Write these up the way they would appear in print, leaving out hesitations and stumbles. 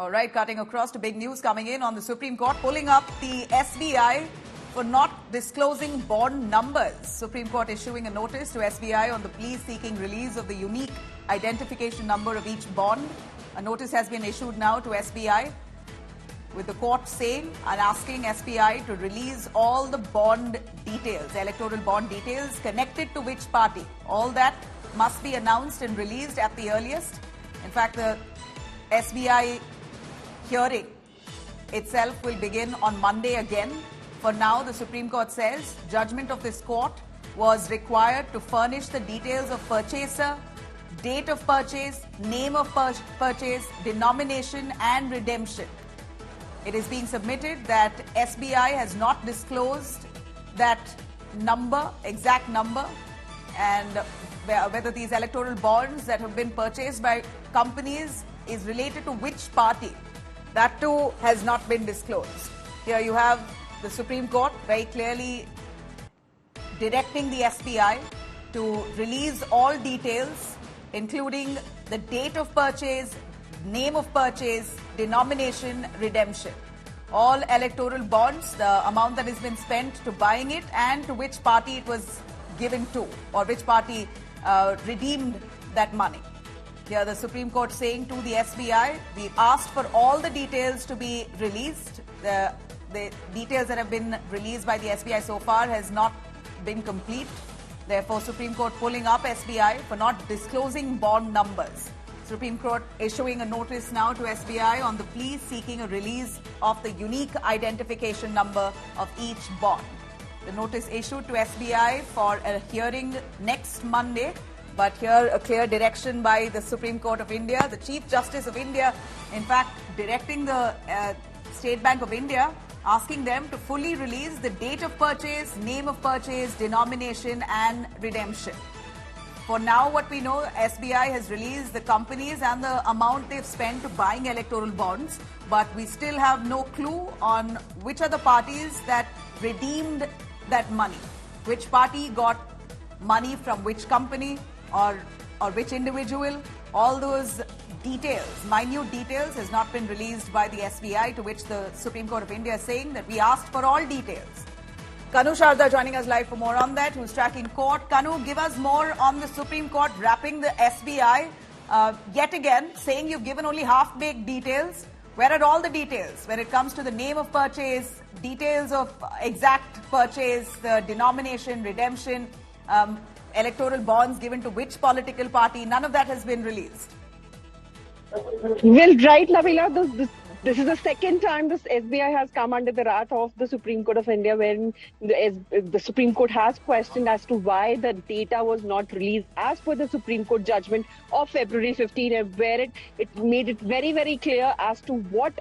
All right, cutting across to big news coming in on the Supreme Court, pulling up the SBI for not disclosing bond numbers. Supreme Court issuing a notice to SBI on the plea seeking release of the unique identification number of each bond. A notice has been issued now to SBI with the court saying and asking SBI to release all the bond details, electoral bond details connected to which party. All that must be announced and released at the earliest. In fact, the SBI hearing itself will begin on Monday again. For now, the Supreme Court says judgment of this court was required to furnish the details of purchaser, date of purchase, name of purchase, denomination and redemption. It is being submitted that SBI has not disclosed that number, exact number, and whether these electoral bonds that have been purchased by companies is related to which party. That too has not been disclosed. Here you have the Supreme Court very clearly directing the SBI to release all details, including the date of purchase, name of purchase, denomination, redemption. All electoral bonds, the amount that has been spent to buying it and to which party it was given to, or which party redeemed that money. Here the Supreme Court saying to the SBI, we asked for all the details to be released. The details that have been released by the SBI so far has not been complete. Therefore, Supreme Court pulling up SBI for not disclosing bond numbers. Supreme Court issuing a notice now to SBI on the plea seeking a release of the unique identification number of each bond. The notice issued to SBI for a hearing next Monday. But here a clear direction by the Supreme Court of India, the Chief Justice of India, in fact, directing the State Bank of India, asking them to fully release the date of purchase, name of purchase, denomination and redemption. For now, what we know, SBI has released the companies and the amount they've spent to buying electoral bonds, but we still have no clue on which are the parties that redeemed that money, which party got money from which company, or which individual. All those details, minute details, has not been released by the SBI, to which the Supreme Court of India is saying that we asked for all details. Kanu Sharda joining us live for more on that, who's tracking court. Kanu, give us more on the Supreme Court wrapping the SBI yet again, saying you've given only half-baked details. Where are all the details when it comes to the name of purchase, details of exact purchase, the denomination, redemption, electoral bonds given to which political party? None of that has been released. Well, right, Nabila, this is the second time this SBI has come under the wrath of the Supreme Court of India, when the Supreme Court has questioned as to why the data was not released as per the Supreme Court judgment of February 15, where it made it very, very clear as to what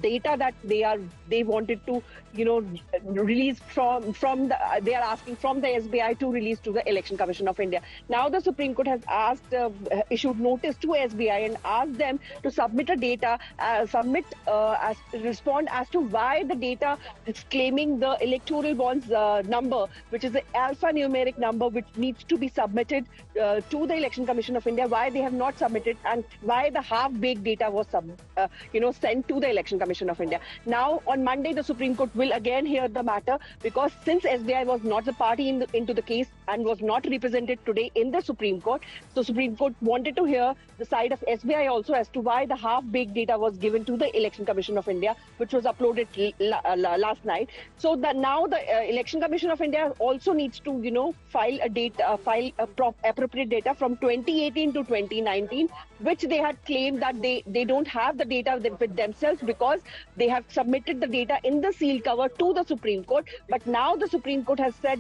data that they wanted to release they are asking from the SBI to release to the Election Commission of India. Now the Supreme Court has issued notice to SBI and asked them to submit a data, respond as to why the data is claiming the electoral bonds number, which is the alphanumeric number which needs to be submitted to the Election Commission of India, why they have not submitted, and why the half-baked data was sent to the Election Commission of India. Now on Monday the Supreme Court will again hear the matter, because since SBI was not the party into the case and was not represented today in the Supreme Court, so Supreme Court wanted to hear the side of SBI also as to why the half-baked data was given to the Election Commission of India, which was uploaded last night. So that now the Election Commission of India also needs to file appropriate data from 2018 to 2019, which they had claimed that they don't have the data with themselves because they have submitted the data in the sealed cover to the Supreme Court. But now the Supreme Court has said,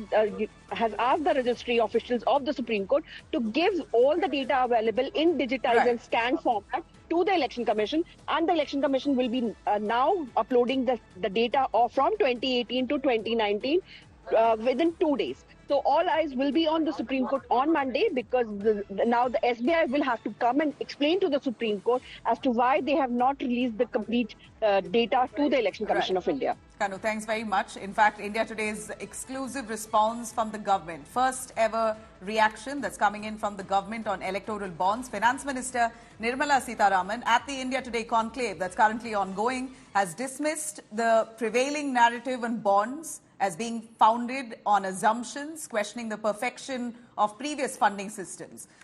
has asked the registry officials of the Supreme Court to give all the data available in digitized and scanned format to the Election Commission, and the Election Commission will be now uploading the data from 2018 to 2019 within 2 days. So all eyes will be on the Supreme Court on Monday, because now the SBI will have to come and explain to the Supreme Court as to why they have not released the complete data to the Election Commission of India. Kanu, thanks very much. In fact, India Today's exclusive response from the government. First ever reaction that's coming in from the government on electoral bonds. Finance Minister Nirmala Sitharaman at the India Today conclave that's currently ongoing has dismissed the prevailing narrative on bonds as being founded on assumptions, questioning the perfection of previous funding systems.